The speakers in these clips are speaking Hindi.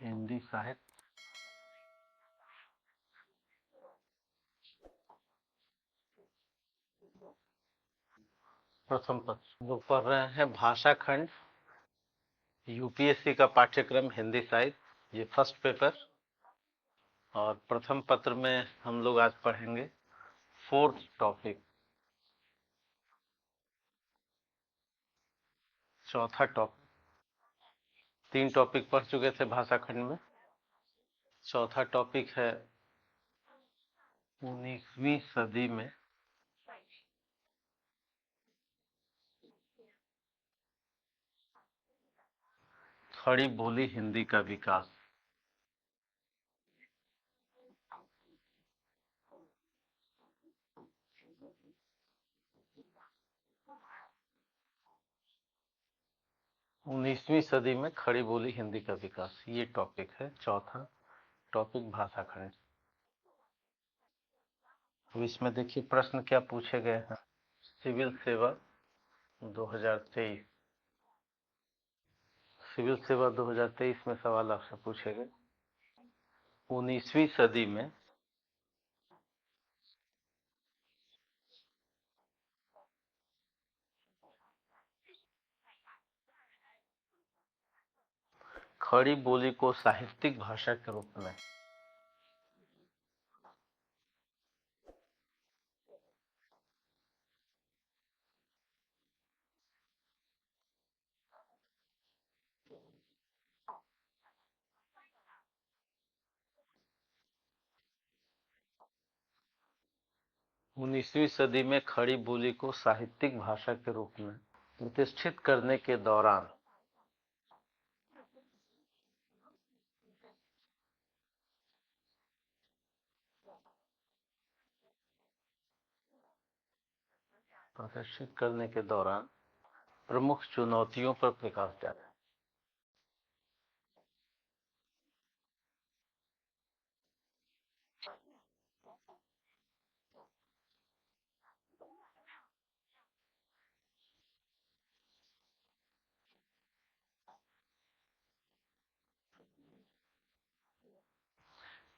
हिंदी साहित्य प्रथम पत्र जो पढ़ रहे हैं भाषा खंड यूपीएससी का पाठ्यक्रम हिंदी साहित्य, ये फर्स्ट पेपर। और प्रथम पत्र में हम लोग आज पढ़ेंगे फोर्थ टॉपिक, चौथा टॉपिक। 3 टॉपिक पढ़ चुके थे भाषा खंड में। चौथा टॉपिक है 19वीं सदी में खड़ी बोली हिंदी का विकास। उन्नीसवीं सदी में खड़ी बोली हिंदी का विकास, ये टॉपिक है चौथा टॉपिक भाषा खंड। अब इसमें देखिए प्रश्न क्या पूछे गए हैं। सिविल सेवा 2023, सिविल सेवा 2023 में सवाल आपसे पूछे गए 19वीं सदी में खड़ी बोली को साहित्यिक भाषा के रूप में उन्नीसवीं सदी में खड़ी बोली को साहित्यिक भाषा के रूप में प्रतिष्ठित करने के दौरान प्रमुख चुनौतियों पर प्रकाश डालें।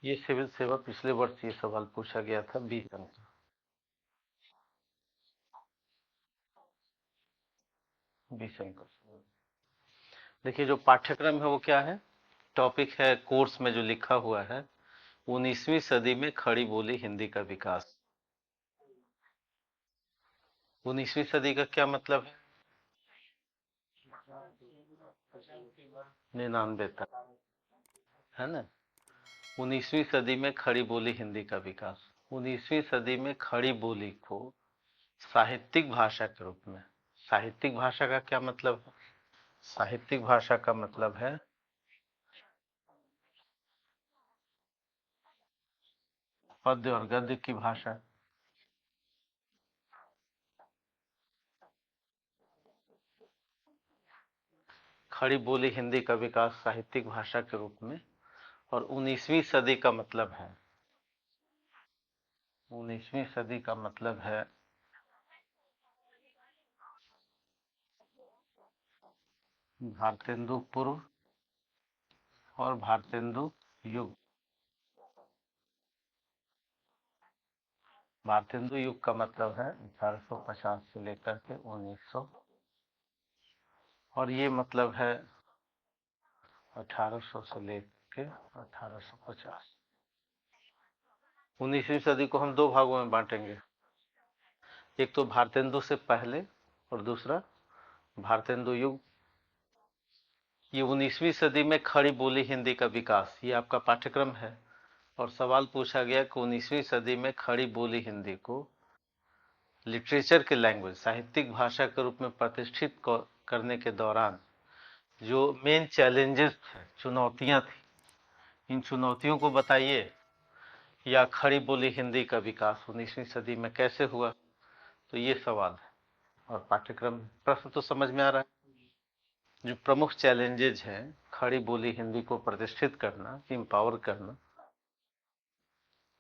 ये सिविल सेवा पिछले वर्ष ये सवाल पूछा गया था 20 अंक का। 20 अंक। देखिए जो पाठ्यक्रम है वो क्या है, टॉपिक है कोर्स में जो लिखा हुआ है 19वीं सदी में खड़ी बोली हिंदी का विकास। 19वीं सदी का क्या मतलब है, 99 तक, है ना। 19वीं सदी में खड़ी बोली हिंदी का विकास। 19वीं सदी में खड़ी बोली को साहित्यिक भाषा के रूप में, साहित्यिक भाषा का क्या मतलब है, साहित्यिक भाषा का मतलब है पद्य और गद्य की भाषा। खड़ी बोली हिंदी का विकास साहित्यिक भाषा के रूप में। और 19वीं सदी का मतलब है, 19वीं सदी का मतलब है भारतेंदु पूर्व और भारतेंदु युग। भारतेंदु युग का मतलब है 1850 से लेकर के 1900, और ये मतलब है 1800 से लेकर 1850। 19वीं सदी को हम 2 भागों में बांटेंगे, एक तो भारतेंदु से पहले और दूसरा भारतेंदु युग। ये 19वीं सदी में खड़ी बोली हिंदी का विकास, ये आपका पाठ्यक्रम है। और सवाल पूछा गया कि 19वीं सदी में खड़ी बोली हिंदी को लिटरेचर के लैंग्वेज, साहित्यिक भाषा के रूप में प्रतिष्ठित करने के दौरान जो मेन चैलेंजेस थे, चुनौतियां थी, इन चुनौतियों को बताइए। या खड़ी बोली हिंदी का विकास 19वीं सदी में कैसे हुआ, तो ये सवाल है। और पाठ्यक्रम प्रश्न तो समझ में आ रहा है। जो प्रमुख चैलेंजेज हैं खड़ी बोली हिंदी को प्रतिष्ठित करना, इंपावर करना,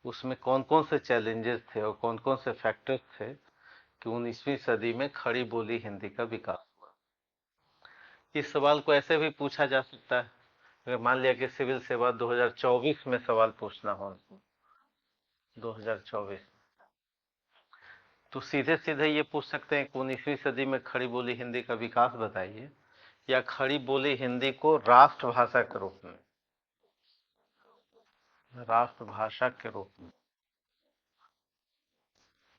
उसमें कौन कौन से चैलेंजेस थे और कौन कौन से फैक्टर्स थे कि 19वीं सदी में खड़ी बोली हिंदी का विकास हुआ। इस सवाल को ऐसे भी पूछा जा सकता है, अगर मान लिया कि सिविल सेवा 2024 में सवाल पूछना हो, 2024, तो सीधे सीधे ये पूछ सकते हैं कि 19वीं सदी में खड़ी बोली हिंदी का विकास बताइए, या खड़ी बोली हिंदी को राष्ट्रभाषा के रूप में, राष्ट्रभाषा के रूप में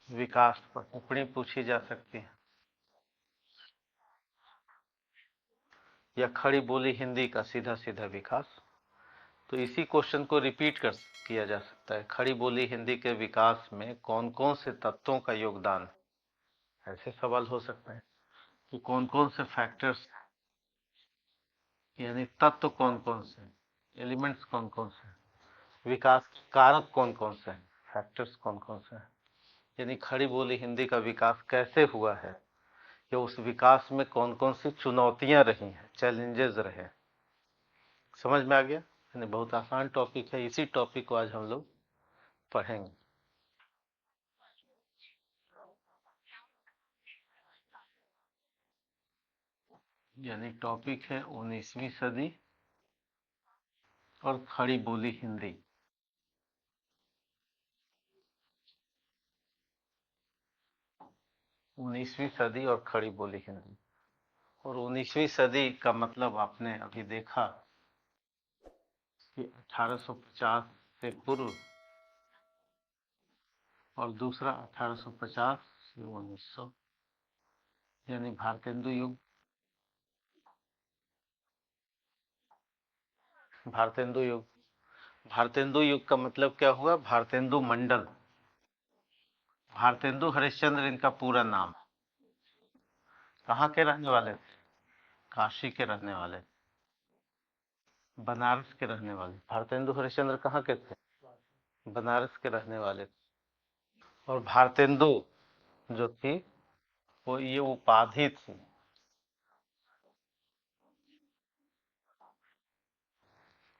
विकास पर टिप्पणी पूछी जा सकती है, या खड़ी बोली हिंदी का सीधा सीधा विकास। तो इसी क्वेश्चन को रिपीट कर किया जा सकता है, खड़ी बोली हिंदी के विकास में कौन कौन से तत्वों का योगदान है। ऐसे सवाल हो सकते हैं कि कौन कौन से फैक्टर्स, यानी तत्व कौन कौन से, एलिमेंट्स कौन कौन से, विकास के कारक कौन कौन से हैं, फैक्टर्स कौन कौन से हैं, यानी खड़ी बोली हिंदी का विकास कैसे हुआ है, या उस विकास में कौन कौन सी चुनौतियां रही हैं, चैलेंजेस रहे। समझ में आ गया? यानी बहुत आसान टॉपिक है, इसी टॉपिक को आज हम लोग पढ़ेंगे। यानी टॉपिक है 19वीं सदी और खड़ी बोली हिंदी। 19वीं सदी और खड़ी बोली हिंदी। और 19वीं सदी का मतलब आपने अभी देखा कि 1850 से पूर्व, और दूसरा 1850 से 1900, यानी भारतेंदु युग। भारतेंदु युग, भारतेंदु युग का मतलब क्या हुआ? भारतेंदु मंडल, भारतेंदु हरिश्चंद्र इनका पूरा नाम। कहाँ के रहने वाले थे? काशी के रहने वाले, बनारस के रहने वाले। भारतेंदु हरिश्चंद्र कहाँ के थे? बनारस के रहने वाले थे। और भारतेंदु जो थी वो ये उपाधि थी,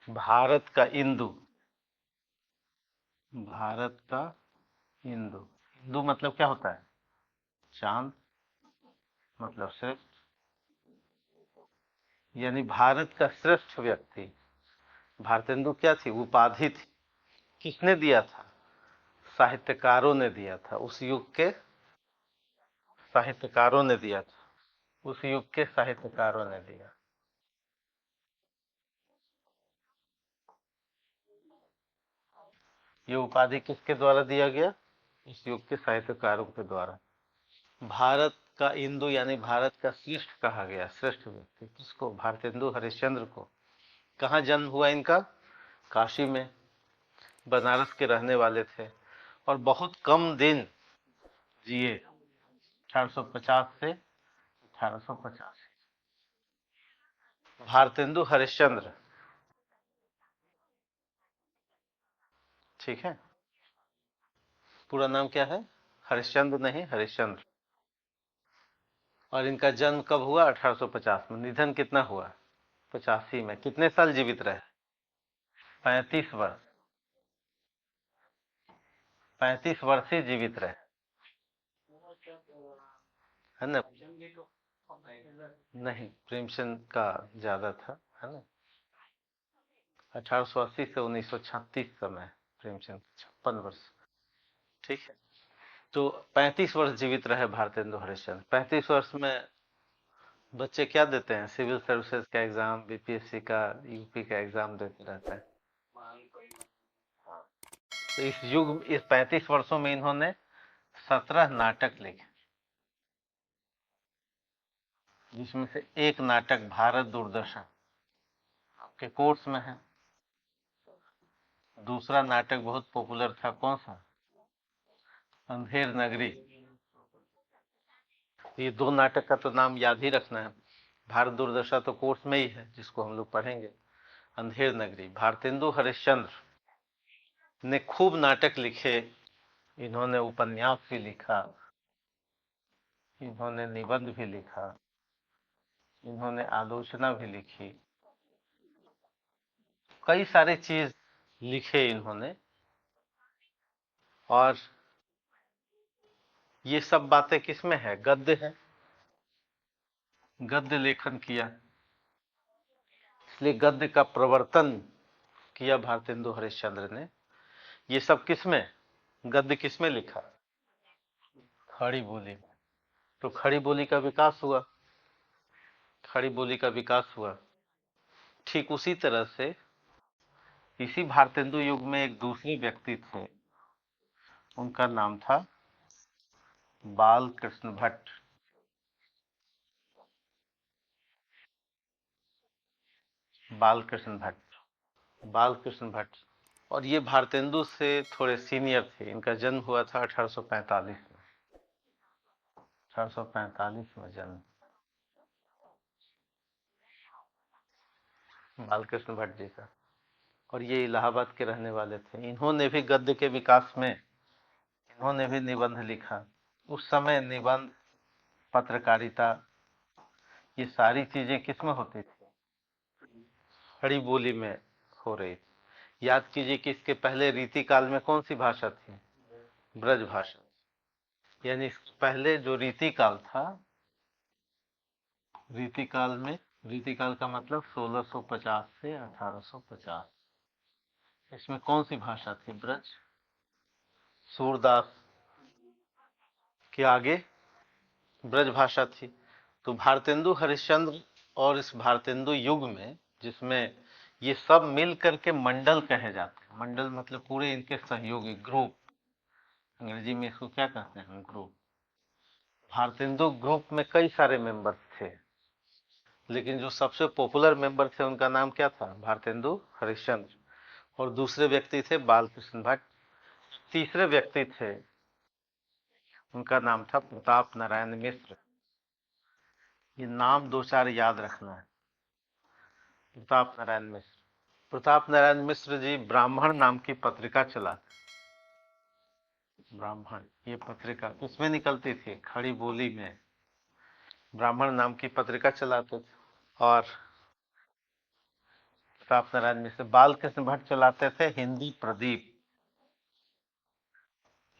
भारत का इंदु, भारत का इंदु। इंदु मतलब क्या होता है? चांद, मतलब श्रेष्ठ, यानी भारत का श्रेष्ठ व्यक्ति। भारतेंदु क्या थी? उपाधि थी। किसने दिया था? साहित्यकारों ने दिया था, उस युग के साहित्यकारों ने दिया था, उस युग के साहित्यकारों ने दिया। ये उपाधि किसके द्वारा दिया गया? इस युग के साहित्यकारों के द्वारा। भारत का इंदु यानी भारत का श्रेष्ठ कहा गया, श्रेष्ठ व्यक्ति किसको? भारतेंदु हरिश्चंद्र को। कहाँ जन्म हुआ इनका? काशी में। बनारस के रहने वाले थे और बहुत कम दिन जिए, 1850 से 1885। भारतेंदु हरिश्चंद्र, ठीक है। पूरा नाम क्या है? हरिश्चंद्र नहीं, हरिश्चंद्र। और इनका जन्म कब हुआ? 1850 में। निधन कितना हुआ? 85 में। कितने साल जीवित रहे? 35 वर्ष। 35 वर्ष ही जीवित रहे, है ना? नहीं, प्रेमचंद का ज्यादा था, है ना? 1880 से 1936 समय प्रेमचंद, 56 वर्ष, ठीक है। तो 35 वर्ष जीवित रहे भारतेंदु हरिश्चंद्र। 35 वर्ष में बच्चे क्या देते हैं? सिविल सर्विसेज का एग्जाम, बीपीएससी का, यूपी का एग्जाम देते रहते हैं। तो इस युग, इस 35 वर्षों में इन्होंने 17 नाटक लिखे, जिसमें से एक नाटक भारत दूरदर्शन आपके कोर्स में है। दूसरा नाटक बहुत पॉपुलर था, कौन सा? अंधेर नगरी। ये दो नाटक का तो नाम याद ही रखना है। भारत दूरदर्शन तो कोर्स में ही है, जिसको हम लोग पढ़ेंगे। अंधेर नगरी। भारतेंदु हरिश्चंद्र ने खूब नाटक लिखे, इन्होंने उपन्यास भी लिखा, इन्होंने निबंध भी लिखा, इन्होंने आलोचना भी लिखी, कई सारे चीज लिखे इन्होंने। और ये सब बातें किसमें है? गद्य है, गद्य लेखन किया। इसलिए गद्य का प्रवर्तन किया भारतेंदु हरिश्चंद्र ने। ये सब किसमें, गद्य किसमें लिखा, खड़ी बोली में। तो खड़ी बोली का विकास हुआ, खड़ी बोली का विकास हुआ। ठीक उसी तरह से इसी भारतेंदु युग में एक दूसरे व्यक्ति थे, उनका नाम था बाल कृष्ण भट्ट। बालकृष्ण भट्ट, बालकृष्ण भट्ट। और ये भारतेंदु से थोड़े सीनियर थे। इनका जन्म हुआ था 1845 में, 1845 में जन्म बालकृष्ण भट्ट जी का। और ये इलाहाबाद के रहने वाले थे। इन्होंने भी गद्य के विकास में इन्होंने भी निबंध लिखा। उस समय निबंध, पत्रकारिता, ये सारी चीजें किसमें होती थी, खड़ी बोली में हो रही थी। याद कीजिए कि इसके पहले रीति काल में कौन सी भाषा थी, ब्रज भाषा। यानी इसके पहले जो रीति काल था, रीति काल में, रीति काल का मतलब 1650 से 1850, इसमें कौन सी भाषा थी, ब्रज, सूरदास के आगे ब्रज भाषा थी। तो भारतेंदु हरिश्चंद्र और इस भारतेंदु युग में, जिसमें ये सब मिल करके मंडल कहे जाते हैं, मंडल मतलब पूरे इनके सहयोगी, ग्रुप, अंग्रेजी में इसको क्या कहते हैं, ग्रुप। भारतेंदु ग्रुप में कई सारे मेंबर्स थे, लेकिन जो सबसे पॉपुलर मेंबर थे उनका नाम क्या था, भारतेंदु हरिश्चंद्र। और दूसरे व्यक्ति थे बालकृष्ण भट्ट। तीसरे व्यक्ति थे, उनका नाम था प्रताप नारायण मिश्र। ये नाम दो चार याद रखना है, प्रताप नारायण मिश्र। प्रताप नारायण मिश्र जी ब्राह्मण नाम की पत्रिका चलाते। ब्राह्मण, ये पत्रिका किसमें निकलती थी, खड़ी बोली में। ब्राह्मण नाम की पत्रिका चलाते थे। और प्रताप नारायण मिश्र, बालकृष्ण भट्ट चलाते थे हिंदी प्रदीप,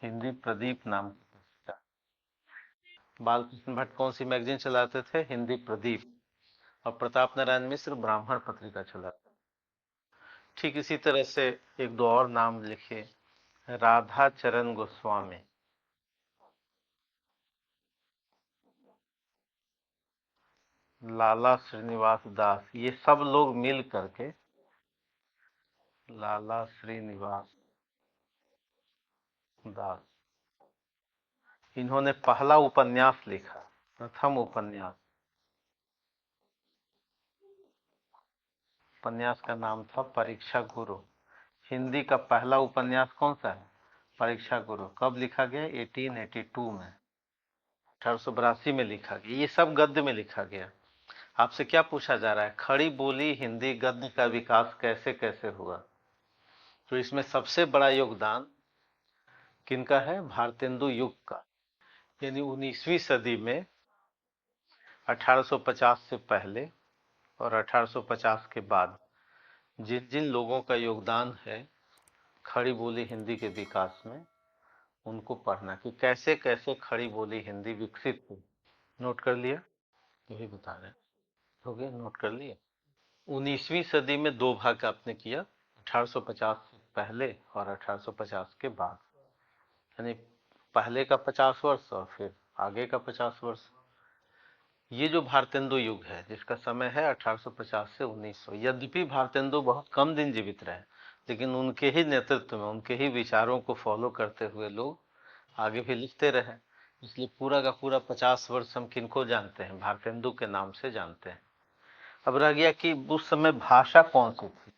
हिंदी प्रदीप नाम की पत्रिका। बालकृष्ण भट्ट कौन सी मैगजीन चलाते थे, हिंदी प्रदीप। और प्रताप नारायण मिश्र ब्राह्मण पत्रिका चलाते। ठीक इसी तरह से एक दो और नाम लिखे, राधा चरण गोस्वामी, लाला श्रीनिवास दास, ये सब लोग मिल करके, लाला श्रीनिवास दास, इन्होंने पहला उपन्यास लिखा, प्रथम उपन्यास। उपन्यास का नाम था परीक्षा गुरु। हिंदी का पहला उपन्यास कौन सा है, परीक्षा गुरु। कब लिखा गया, 1882 में, 1882 में लिखा गया। ये सब गद्य में लिखा गया। आपसे क्या पूछा जा रहा है, खड़ी बोली हिंदी गद्य का विकास कैसे कैसे हुआ। तो इसमें सबसे बड़ा योगदान किनका है, भारतेंदु युग का। यानी 19वीं सदी में 1850 से पहले और 1850 के बाद जिन जिन लोगों का योगदान है खड़ी बोली हिंदी के विकास में, उनको पढ़ना कि कैसे कैसे खड़ी बोली हिंदी विकसित हुई। नोट कर लिया, यही बता रहे हैं, हो गया, नोट कर लिया। 19वीं सदी में दो भाग आपने किया, 1850 से पहले और 1850 के बाद। यानी पहले का 50 वर्ष और फिर आगे का 50 वर्ष। ये जो भारतेंदु युग है, जिसका समय है 1850 से 1900, यद्यपि भारतेंदु बहुत कम दिन जीवित रहे, लेकिन उनके ही नेतृत्व में, उनके ही विचारों को फॉलो करते हुए लोग आगे भी लिखते रहे। इसलिए पूरा का पूरा 50 वर्ष हम किनको जानते हैं, भारतेंदु के नाम से जानते हैं। अब रह गया कि उस समय भाषा कौन सी थी।